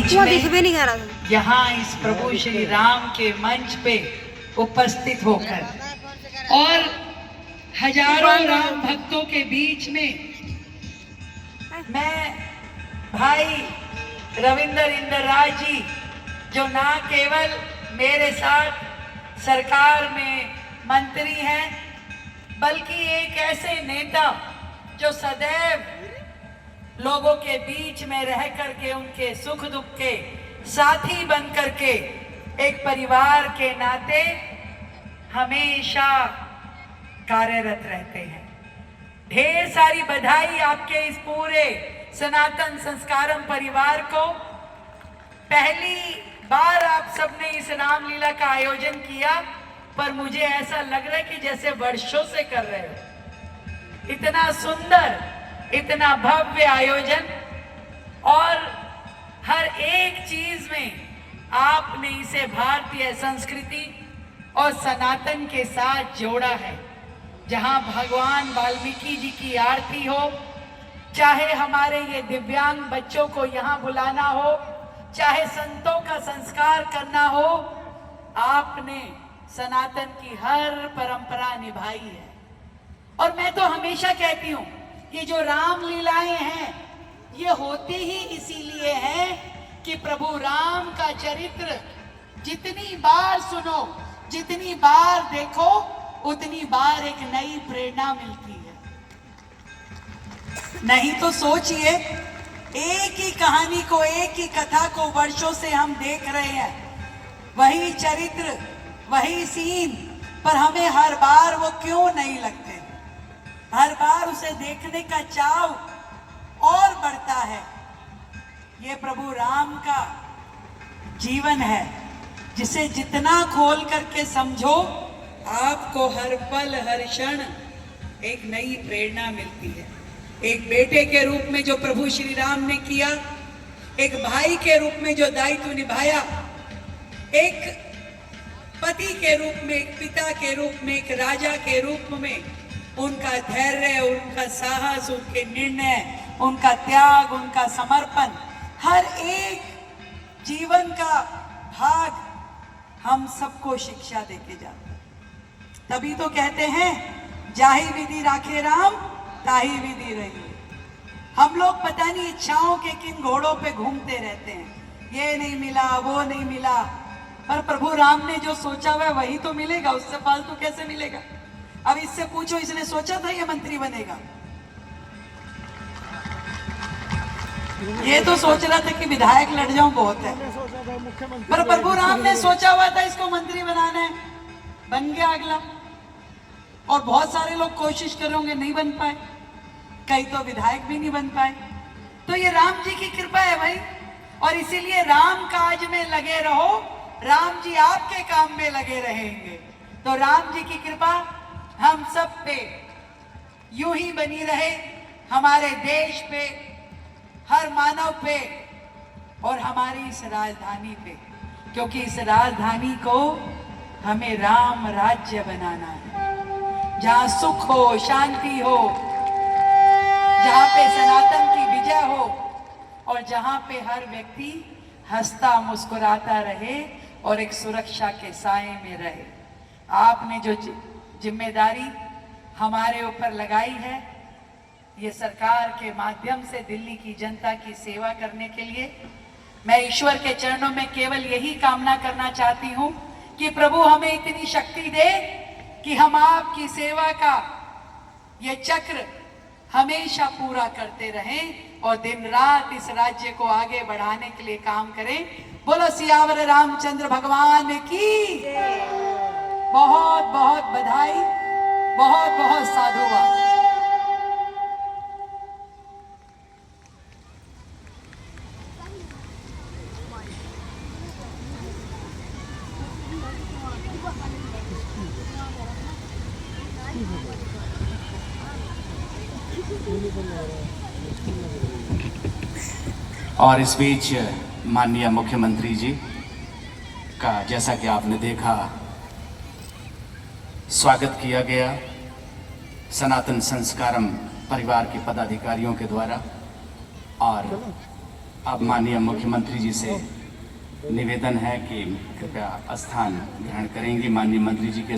बीच में यहाँ इस प्रभु श्री राम के मंच पे उपस्थित होकर और हजारों राम भक्तों के बीच में मैं भाई रविंद्र इंद्रराज जी, जो ना केवल मेरे साथ सरकार में मंत्री हैं, बल्कि एक ऐसे नेता जो सदैव लोगों के बीच में रह करके उनके सुख दुख के साथी बन करके एक परिवार के नाते हमेशा कार्यरत रहते हैं। ढेर सारी बधाई आपके इस पूरे सनातन संस्कारम परिवार को। पहली बार आप सबने इस रामलीला का आयोजन किया, पर मुझे ऐसा लग रहा है कि जैसे वर्षों से कर रहे हो। इतना सुंदर, इतना भव्य आयोजन, और हर एक चीज में आपने इसे भारतीय संस्कृति और सनातन के साथ जोड़ा है। जहां भगवान वाल्मीकि जी की आरती हो, चाहे हमारे ये दिव्यांग बच्चों को यहाँ बुलाना हो, चाहे संतों का संस्कार करना हो, आपने सनातन की हर परंपरा निभाई है। और मैं तो हमेशा कहती हूँ, ये जो रामलीलाएं हैं ये होती ही इसीलिए है कि प्रभु राम का चरित्र जितनी बार सुनो, जितनी बार देखो, उतनी बार एक नई प्रेरणा मिलती है। नहीं तो सोचिए, एक ही कहानी को, एक ही कथा को वर्षों से हम देख रहे हैं, वही चरित्र, वही सीन, पर हमें हर बार वो क्यों नहीं लगते? हर बार उसे देखने का चाव और बढ़ता है। ये प्रभु राम का जीवन है, जिसे जितना खोल करके समझो, आपको हर पल हर क्षण एक नई प्रेरणा मिलती है। एक बेटे के रूप में जो प्रभु श्री राम ने किया, एक भाई के रूप में जो दायित्व निभाया, एक पति के रूप में, एक पिता के रूप में, एक राजा के रूप में, उनका धैर्य, उनका साहस, उनके निर्णय, उनका त्याग, उनका समर्पण, हर एक जीवन का भाग हम सबको शिक्षा देके जाता है। तभी तो कहते हैं, जाहि विधि राखे राम ताहि विधि रही। हम लोग पता नहीं इच्छाओं के किन घोड़ों पे घूमते रहते हैं, ये नहीं मिला, वो नहीं मिला, पर प्रभु राम ने जो सोचा हुआ वही तो मिलेगा, उससे फालतू कैसे मिलेगा? अब इससे पूछो, इसने सोचा था ये मंत्री बनेगा? ये तो सोच रहा था कि विधायक लड़ जाऊं बहुत है, पर प्रभु राम ने सोचा हुआ था इसको मंत्री बनाना है, बन गया अगला। और बहुत सारे लोग कोशिश कर रहे होंगे, नहीं बन पाए, कई तो विधायक भी नहीं बन पाए। तो ये राम जी की कृपा है भाई, और इसीलिए राम काज में लगे रहो, राम जी आपके काम में लगे रहेंगे। तो राम जी की कृपा हम सब पे यूं ही बनी रहे, हमारे देश पे, हर मानव पे, और हमारी इस राजधानी पे, क्योंकि इस राजधानी को हमें राम राज्य बनाना है, जहां सुख हो, शांति हो, जहां पे सनातन की विजय हो, और जहां पे हर व्यक्ति हंसता मुस्कुराता रहे और एक सुरक्षा के साए में रहे। आपने जो जिम्मेदारी हमारे ऊपर लगाई है, ये सरकार के माध्यम से दिल्ली की जनता की सेवा करने के लिए, मैं ईश्वर के चरणों में केवल यही कामना करना चाहती हूँ कि प्रभु हमें इतनी शक्ति दे कि हम आपकी सेवा का ये चक्र हमेशा पूरा करते रहें और दिन रात इस राज्य को आगे बढ़ाने के लिए काम करें। बोलो सियावर रामचंद्र भगवान की। बहुत बहुत बधाई, बहुत बहुत साधुवाद। और इस बीच माननीय मुख्यमंत्री जी का, जैसा कि आपने देखा, स्वागत किया गया सनातन संस्कारम परिवार के पदाधिकारियों के द्वारा। और अब माननीय मुख्यमंत्री जी से निवेदन है कि कृपया स्थान ग्रहण करेंगे। माननीय मंत्री जी के